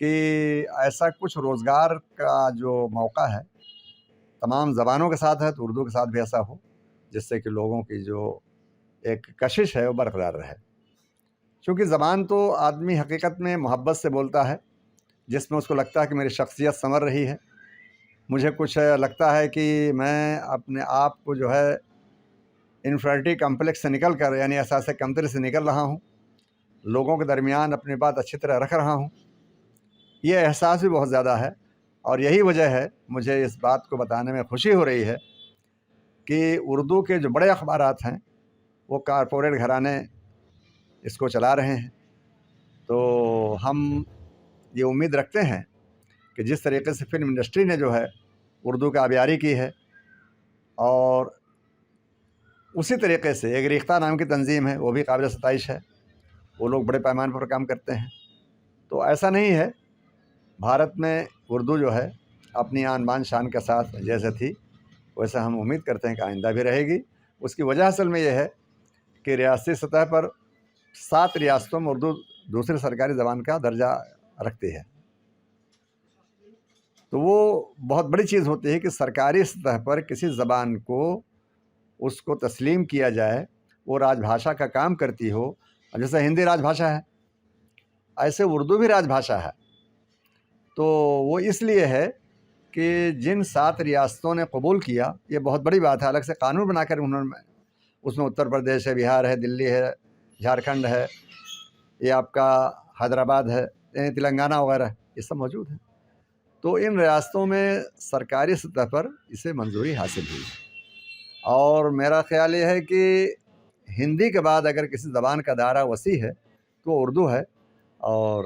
کہ ایسا کچھ روزگار کا جو موقع ہے تمام زبانوں کے ساتھ ہے تو اردو کے ساتھ بھی ایسا ہو، جس سے کہ لوگوں کی جو ایک کشش ہے وہ برقرار رہے. چونکہ زبان تو آدمی حقیقت میں محبت سے بولتا ہے، جس میں اس کو لگتا ہے کہ میری شخصیت سنور رہی ہے، مجھے کچھ لگتا ہے کہ میں اپنے آپ کو جو ہے انفیریٹی کمپلیکس سے نکل کر، یعنی احساس کمتری سے نکل رہا ہوں، لوگوں کے درمیان اپنی بات اچھی طرح رکھ رہا ہوں. یہ احساس بھی بہت زیادہ ہے، اور یہی وجہ ہے مجھے اس بات کو بتانے میں خوشی ہو رہی ہے کہ اردو کے جو بڑے اخبارات ہیں وہ کارپوریٹ گھرانے اس کو چلا رہے ہیں. تو ہم یہ امید رکھتے ہیں کہ جس طریقے سے فلم انڈسٹری نے جو ہے اردو کا آبیاری کی ہے، اور اسی طریقے سے ایک ریختہ نام کی تنظیم ہے، وہ بھی قابل ستائش ہے، وہ لوگ بڑے پیمانے پر کام کرتے ہیں. تو ایسا نہیں ہے، بھارت میں اردو جو ہے اپنی آن بان شان کے ساتھ جیسے تھی ویسے ہم امید کرتے ہیں کہ آئندہ بھی رہے گی. اس کی وجہ اصل میں یہ ہے کہ ریاستی سطح پر 7 ریاستوں میں اردو دوسری سرکاری زبان کا درجہ رکھتی ہے. تو وہ بہت بڑی چیز ہوتی ہے کہ سرکاری سطح پر کسی زبان کو اس کو تسلیم کیا جائے، وہ راج بھاشا کا کام کرتی ہو. جیسے ہندی راج بھاشا ہے، ایسے اردو بھی راج بھاشا ہے. تو وہ اس لیے ہے کہ جن 7 ریاستوں نے قبول کیا، یہ بہت بڑی بات ہے، الگ سے قانون بنا کر انہوں نے اس میں اتر پردیش ہے، بہار ہے، دلی ہے، جھارکھنڈ ہے، یہ آپ کا حیدرآباد ہے، یعنی تلنگانہ وغیرہ، یہ سب موجود ہیں. تو ان ریاستوں میں سرکاری سطح پر اسے منظوری حاصل ہوئی. اور میرا خیال یہ ہے کہ ہندی کے بعد اگر کسی زبان کا دائرہ وسیع ہے تو اردو ہے. اور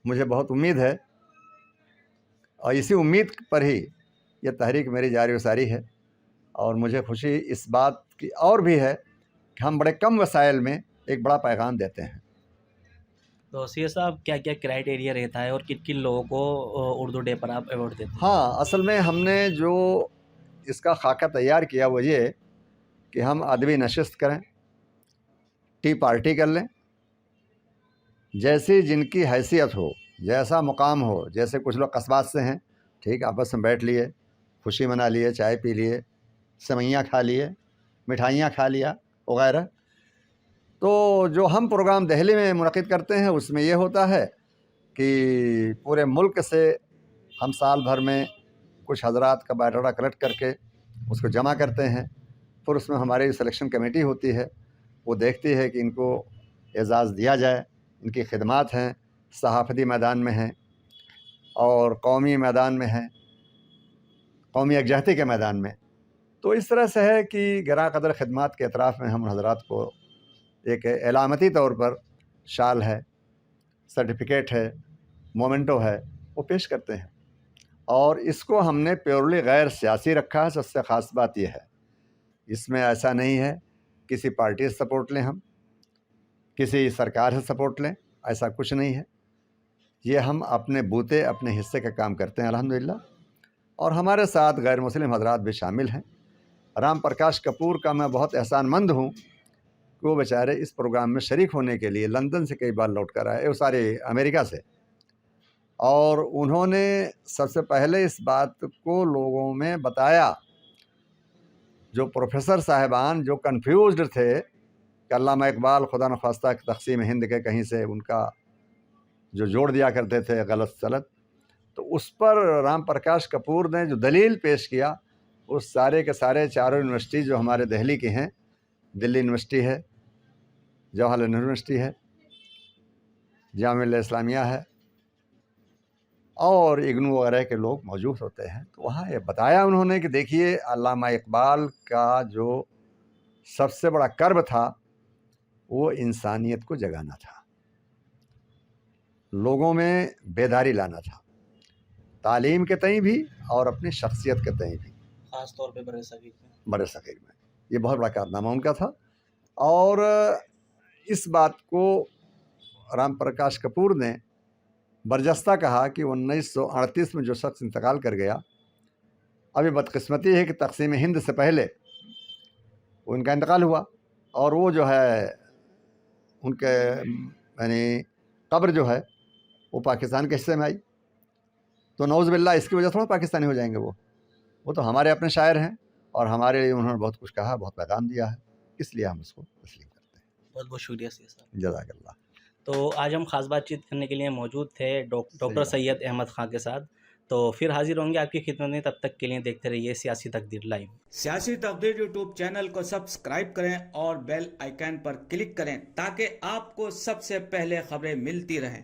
مجھے بہت امید ہے، اور اسی امید پر ہی یہ تحریک میری جاری و ساری ہے. اور مجھے خوشی اس بات کی اور بھی ہے کہ ہم بڑے کم وسائل میں ایک بڑا پیغام دیتے ہیں. تو سی صاحب کیا کیا کرائٹیریا رہتا ہے اور کن کن لوگوں کو اردو ڈے پر آپ ایوارڈ دیتے ہیں؟ ہاں، اصل میں ہم نے جو اس کا خاکہ تیار کیا وہ یہ کہ ہم ادبی نشست کریں، ٹی پارٹی کر لیں، جیسی جن کی حیثیت ہو، جیسا مقام ہو. جیسے کچھ لوگ قصبات سے ہیں، ٹھیک، آپس میں بیٹھ لیے، خوشی منا لیے، چائے پی لیے، سوئیاں کھا لیے، مٹھائیاں کھا لیا وغیرہ. تو جو ہم پروگرام دہلی میں منعقد کرتے ہیں اس میں یہ ہوتا ہے کہ پورے ملک سے ہم سال بھر میں کچھ حضرات کا بایو ڈاٹا کلیکٹ کر کے اس کو جمع کرتے ہیں. پھر اس میں ہماری سلیکشن کمیٹی ہوتی ہے، وہ دیکھتی ہے کہ ان کو اعزاز دیا جائے. ان کی خدمات ہیں، صحافتی میدان میں ہیں اور قومی میدان میں ہیں، قومی یکجہتی کے میدان میں. تو اس طرح سے ہے کہ گراں قدر خدمات کے اعتراف میں ہم حضرات کو ایک علامتی طور پر شال ہے، سرٹیفکیٹ ہے، مومنٹو ہے، وہ پیش کرتے ہیں. اور اس کو ہم نے پیورلی غیر سیاسی رکھا ہے. سب سے خاص بات یہ ہے، اس میں ایسا نہیں ہے کسی پارٹی سے سپورٹ لیں، ہم کسی سرکار سے سپورٹ لیں، ایسا کچھ نہیں ہے. یہ ہم اپنے بوتے اپنے حصے کا کام کرتے ہیں الحمدللہ. اور ہمارے ساتھ غیر مسلم حضرات بھی شامل ہیں. رام پرکاش کپور کا میں بہت احسان مند ہوں کہ وہ بیچارے اس پروگرام میں شریک ہونے کے لیے لندن سے کئی بار لوٹ کر آئے، سارے امریکہ سے. اور انہوں نے سب سے پہلے اس بات کو لوگوں میں بتایا. جو پروفیسر صاحبان جو کنفیوزڈ تھے کہ علامہ اقبال خدا نخواستہ تقسیم ہند کے کہیں سے ان کا جو جوڑ دیا کرتے تھے غلط سلط، تو اس پر رام پرکاش کپور نے جو دلیل پیش کیا، اس سارے کے سارے چاروں یونیورسٹی جو ہمارے دہلی کی ہیں، دلی یونیورسٹی ہے، جواہر لال نہرو یونیورسٹی ہے، جامعہ ملیہ اسلامیہ ہے، اور اگنو وغیرہ کے لوگ موجود ہوتے ہیں. تو وہاں یہ بتایا انہوں نے کہ دیکھیے علامہ اقبال کا جو سب سے بڑا کرب تھا وہ انسانیت کو جگانا تھا، لوگوں میں بیداری لانا تھا، تعلیم کے تئیں بھی اور اپنی شخصیت کے تئیں بھی، خاص طور پہ برے صغیر میں. یہ بہت بڑا کارنامہ ان کا تھا. اور اس بات کو رام پرکاش کپور نے برجستہ کہا کہ 1938 میں جو شخص انتقال کر گیا، ابھی بدقسمتی ہے کہ تقسیم ہند سے پہلے ان کا انتقال ہوا، اور وہ جو ہے ان کے یعنی قبر جو ہے وہ پاکستان کے حصے میں آئی تو نعوذ باللہ اس کی وجہ تھوڑا پاکستانی ہو جائیں گے. وہ تو ہمارے اپنے شاعر ہیں اور ہمارے لیے انہوں نے بہت کچھ کہا, بہت پیغام دیا ہے, اس لیے ہم اس کو تسلیم کرتے ہیں. بہت بہت شکریہ سید صاحب. جزاک اللہ. تو آج ہم خاص بات چیت کرنے کے لیے موجود تھے ڈاکٹر سید احمد خان کے ساتھ. تو پھر حاضر ہوں گے آپ کی خدمت میں, تب تک کے لیے دیکھتے رہیے سیاسی تقدیر لائیو. سیاسی تقدیر یوٹیوب چینل کو سبسکرائب کریں اور بیل آئیکن پر کلک کریں تاکہ آپ کو سب سے پہلے خبریں ملتی رہیں.